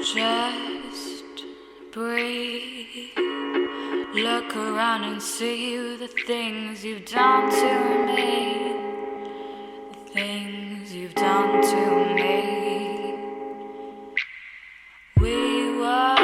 Just breathe. Look around and see the things you've done to me. The things you've done to me. We were.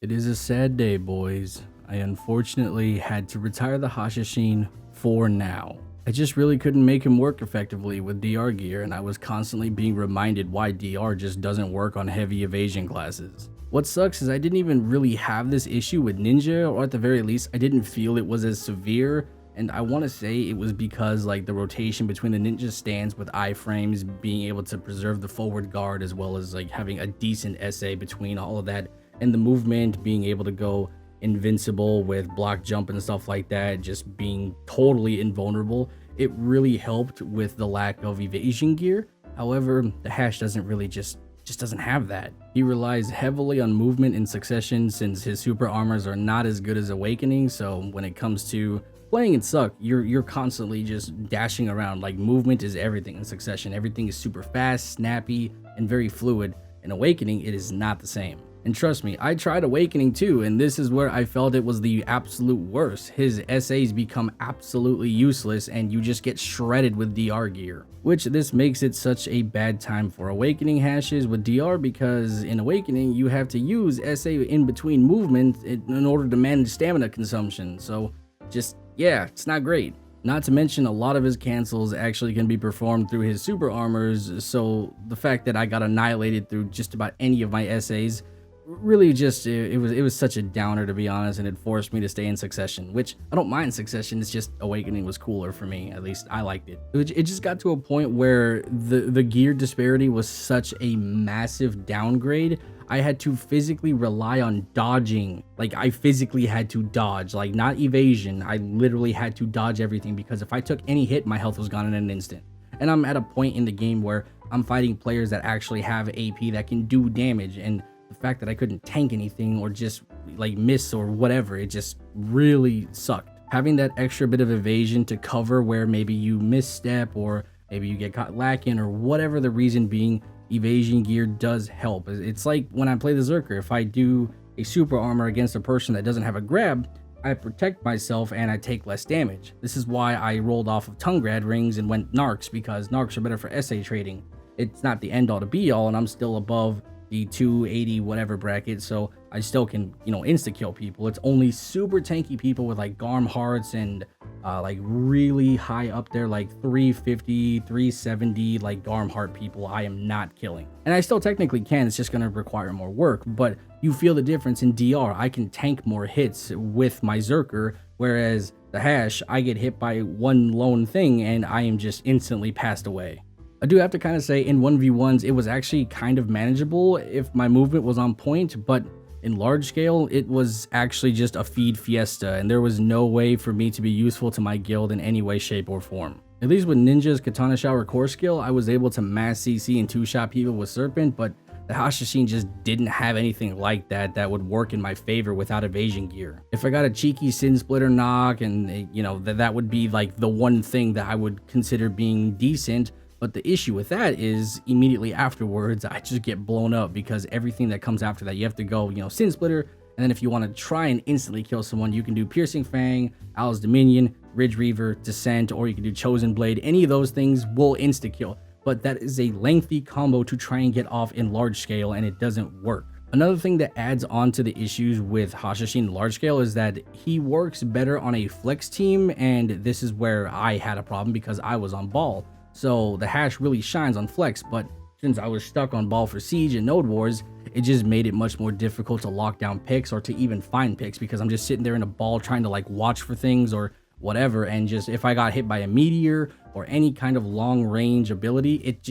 It is a sad day, boys. I unfortunately had to retire the Hashashin for now. I just really couldn't make him work effectively with DR gear, and I was constantly being reminded why DR just doesn't work on heavy evasion classes. What sucks is I didn't even really have this issue with Ninja, or at the very least I didn't feel it was as severe, and I want to say it was because like the rotation between the Ninja stance with iframes, being able to preserve the forward guard, as well as like having a decent SA between all of that, and the movement being able to go invincible with block jump and stuff like that, just being totally invulnerable. It really helped with the lack of evasion gear. However, the Hash doesn't really just doesn't have that. He relies heavily on movement in succession since his super armors are not as good as Awakening, so when it comes to playing in Suck, you're constantly just dashing around. Like, movement is everything in succession. Everything is super fast, snappy, and very fluid. In Awakening, it is not the same. And trust me, I tried Awakening too, and this is where I felt it was the absolute worst. His SAs become absolutely useless and you just get shredded with DR gear. Which this makes it such a bad time for Awakening hashes with DR, because in Awakening you have to use SA in between movement in order to manage stamina consumption. So just, yeah, it's not great. Not to mention a lot of his cancels actually can be performed through his super armors, so the fact that I got annihilated through just about any of my SAs really just, it was such a downer, to be honest, and it forced me to stay in Succession, which I don't mind Succession. It's just Awakening was cooler for me. At least I liked it. It just got to a point where the gear disparity was such a massive downgrade. I had to physically rely on dodging. Like, I physically had to dodge, like, not evasion. I literally had to dodge everything, because if I took any hit, my health was gone in an instant. And I'm at a point in the game where I'm fighting players that actually have AP that can do damage, and the fact that I couldn't tank anything or just like miss or whatever, it just really sucked. Having that extra bit of evasion to cover where maybe you misstep or maybe you get caught lacking or whatever the reason being, evasion gear does help. It's like when I play the Zerker, if I do a super armor against a person that doesn't have a grab, I protect myself and I take less damage. This is why I rolled off of tongue grad rings and went narcs, because narcs are better for SA trading. It's not the end all to be all, and I'm still above the 280 whatever bracket, so I still can, insta kill people. It's only super tanky people with like Garm hearts and like really high up there, like 350 370 like Garm heart people I am not killing. And I still technically can, it's just going to require more work, but you feel the difference in DR. I can tank more hits with my Zerker, whereas the Hash, I get hit by one lone thing and I am just instantly passed away. I do have to kind of say, in 1v1s, it was actually kind of manageable if my movement was on point, but in large scale, it was actually just a feed fiesta, and there was no way for me to be useful to my guild in any way, shape, or form. At least with Ninja's Katana Shower core skill, I was able to mass CC and two-shot people with Serpent, but the Hashashin just didn't have anything like that would work in my favor without evasion gear. If I got a cheeky Sin Splitter knock, and that would be like the one thing that I would consider being decent. But the issue with that is immediately afterwards, I just get blown up, because everything that comes after that, you have to go, Sin Splitter. And then if you want to try and instantly kill someone, you can do Piercing Fang, Owl's Dominion, Ridge Reaver, Descent, or you can do Chosen Blade. Any of those things will insta-kill. But that is a lengthy combo to try and get off in large scale, and it doesn't work. Another thing that adds on to the issues with Hashashin large scale is that he works better on a flex team, and this is where I had a problem because I was on ball. So the Hash really shines on flex, but since I was stuck on ball for Siege and Node Wars, it just made it much more difficult to lock down picks or to even find picks, because I'm just sitting there in a ball trying to like watch for things or whatever, and just if I got hit by a meteor or any kind of long range ability, it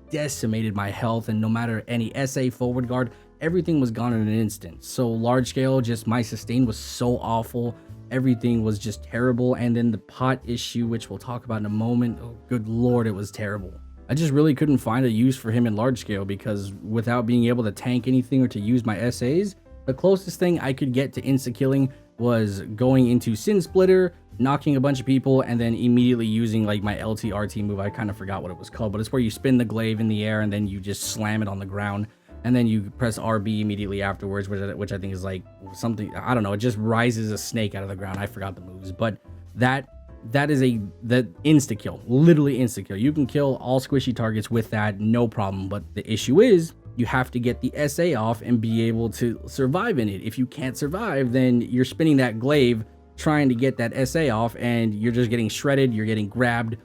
decimated my health, and no matter any SA forward guard, everything was gone in an instant. So large scale, just my sustain was so awful. Everything was just terrible, and then the pot issue, which we'll talk about in a moment, oh good lord, it was terrible. I just really couldn't find a use for him in large scale, because without being able to tank anything or to use my SAs, the closest thing I could get to insta-killing was going into Sin Splitter, knocking a bunch of people, and then immediately using like my LTRT move. I kind of forgot what it was called, but it's where you spin the glaive in the air and then you just slam it on the ground, and then you press RB immediately afterwards, which I think is like something, I don't know, it just rises a snake out of the ground. I forgot the moves, but that is that insta kill, literally insta kill. You can kill all squishy targets with that, no problem. But the issue is you have to get the SA off and be able to survive in it. If you can't survive, then you're spinning that glaive trying to get that SA off, and you're just getting shredded, you're getting grabbed,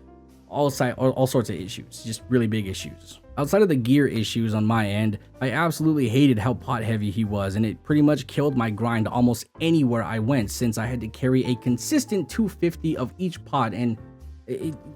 all sorts of issues, just really big issues. Outside of the gear issues on my end, I absolutely hated how pot heavy he was, and it pretty much killed my grind almost anywhere I went, since I had to carry a consistent 250 of each pot, and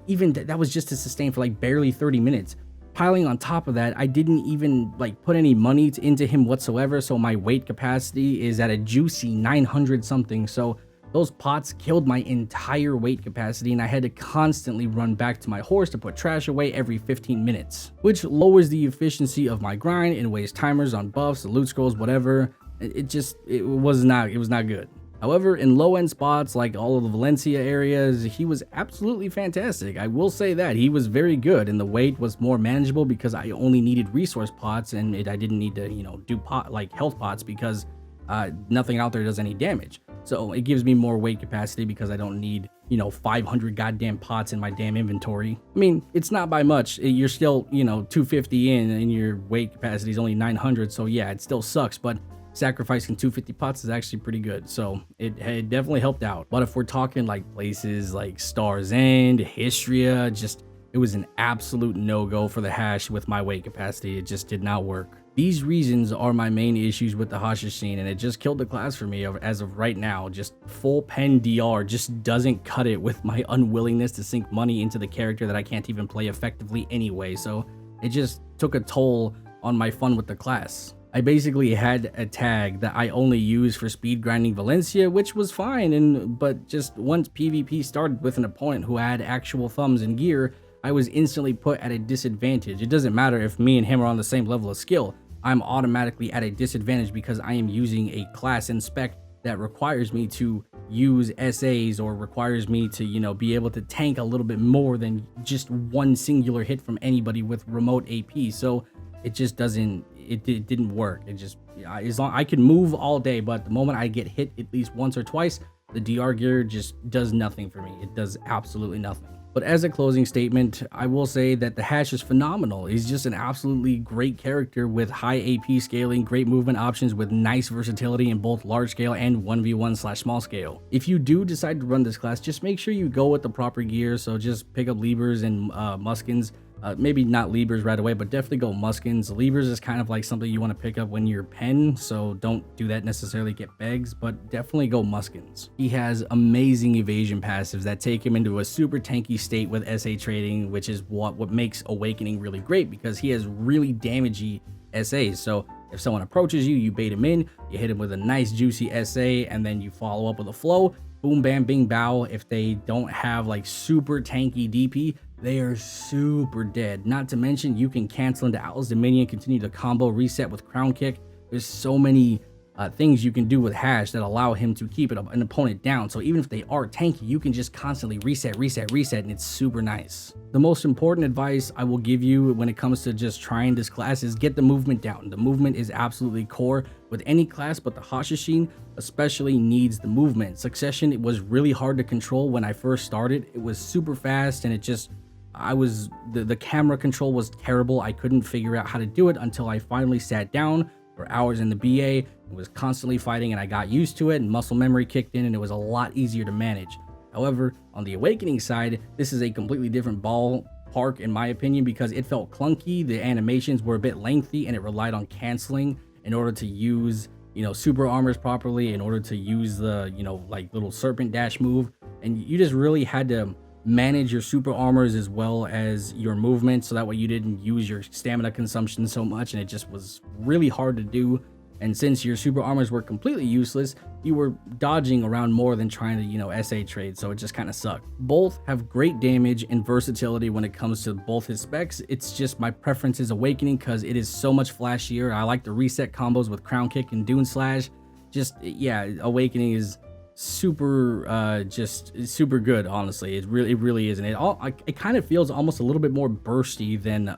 even that was just to sustain for like barely 30 minutes. Piling on top of that, I didn't even like put any money into him whatsoever, so my weight capacity is at a juicy 900 something. So those pots killed my entire weight capacity, and I had to constantly run back to my horse to put trash away every 15 minutes, which lowers the efficiency of my grind and wastes timers on buffs, the loot scrolls, whatever. It was not good. However, in low-end spots like all of the Valencia areas, he was absolutely fantastic. I will say that he was very good, and the weight was more manageable because I only needed resource pots, and I didn't need to, do health pots, because nothing out there does any damage. So it gives me more weight capacity because I don't need 500 goddamn pots in my damn inventory. I mean, it's not by much. You're still 250 in, and your weight capacity is only 900. So yeah, it still sucks, but sacrificing 250 pots is actually pretty good, so it definitely helped out. But if we're talking like places like Star's End, Histria, it was an absolute no-go for the hash with my weight capacity. It just did not work. These reasons are my main issues with the Hashashin, and it just killed the class for me as of right now. Just full pen DR just doesn't cut it with my unwillingness to sink money into the character that I can't even play effectively anyway, so it just took a toll on my fun with the class. I basically had a tag that I only use for speed grinding Valencia, which was fine, but just once PvP started with an opponent who had actual thumbs and gear, I was instantly put at a disadvantage. It doesn't matter if me and him are on the same level of skill. I'm automatically at a disadvantage because I am using a class and spec that requires me to use SAs, or requires me to, be able to tank a little bit more than just one singular hit from anybody with remote AP. So it just it didn't work. As long I can move all day, but the moment I get hit at least once or twice, the DR gear just does nothing for me. It does absolutely nothing. But as a closing statement, I will say that the hash is phenomenal. He's just an absolutely great character with high AP scaling, great movement options with nice versatility in both large scale and 1v1/small scale. If you do decide to run this class, just make sure you go with the proper gear. So just pick up Libers and Muskins. Maybe not Libers right away, but definitely go Muskins. Libers is kind of like something you want to pick up when you're pen, so don't do that necessarily, get Begs, but definitely go Muskins. He has amazing evasion passives that take him into a super tanky state with SA trading, which is what makes Awakening really great, because he has really damagey SAs. So if someone approaches you, you bait him in, you hit him with a nice juicy SA, and then you follow up with a flow. Boom, bam, bing, bow. If they don't have like super tanky DP, they are super dead. Not to mention, you can cancel into Owl's Dominion, continue to combo reset with Crown Kick. There's so many things you can do with Hash that allow him to keep an opponent down. So even if they are tanky, you can just constantly reset, and it's super nice. The most important advice I will give you when it comes to just trying this class is get the movement down. The movement is absolutely core with any class, but the Hashashin especially needs the movement. Succession, it was really hard to control when I first started. It was super fast, and the camera control was terrible. I couldn't figure out how to do it until I finally sat down for hours in the BA and was constantly fighting, and I got used to it, and muscle memory kicked in, and it was a lot easier to manage. However, on the Awakening side, this is a completely different ballpark in my opinion, because it felt clunky, the animations were a bit lengthy, and it relied on canceling in order to use super armors properly, in order to use the like little serpent dash move, and you just really had to manage your super armors as well as your movement, so that way you didn't use your stamina consumption so much, and it just was really hard to do. And since your super armors were completely useless, you were dodging around more than trying to SA trade, so it just kind of sucked. Both have great damage and versatility when it comes to both his specs. It's just my preference is Awakening because it is so much flashier. I like the reset combos with Crown Kick and Dune Slash. Just, yeah, Awakening is super just super good. Honestly, it really is, and it kind of feels almost a little bit more bursty than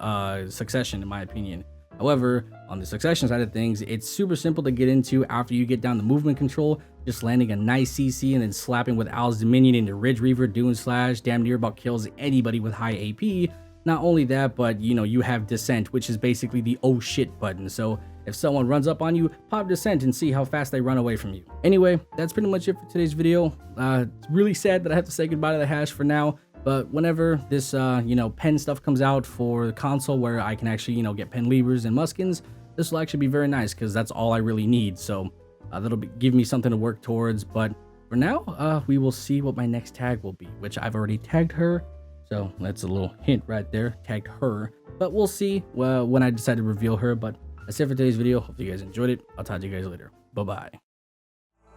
Succession, in my opinion. However, on the Succession side of things, it's super simple to get into after you get down the movement control, just landing a nice CC and then slapping with Al's Dominion into Ridge Reaver, doing slash, damn near about kills anybody with high AP. Not only that, but you know, you have Descent, which is basically the oh shit button. So if someone runs up on you, pop Descent and see how fast they run away from you. Anyway, that's pretty much it for today's video. It's really sad that I have to say goodbye to the Hash for now. But whenever this, you know, pen stuff comes out for the console where I can actually, you know, get pen levers and muskins, this will actually be very nice because that's all I really need. So that'll give me something to work towards. But for now, we will see what my next tag will be, which I've already tagged her. So that's a little hint right there, tagged her. But we'll see when I decide to reveal her. But that's it for today's video. Hope you guys enjoyed it. I'll talk to you guys later. Bye-bye.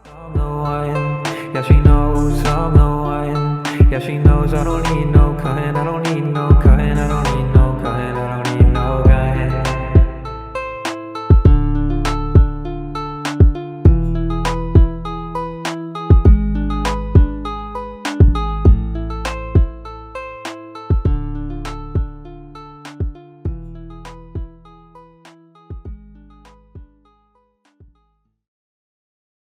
Yeah, she knows I'm the one. Yeah, she knows I don't need no cutting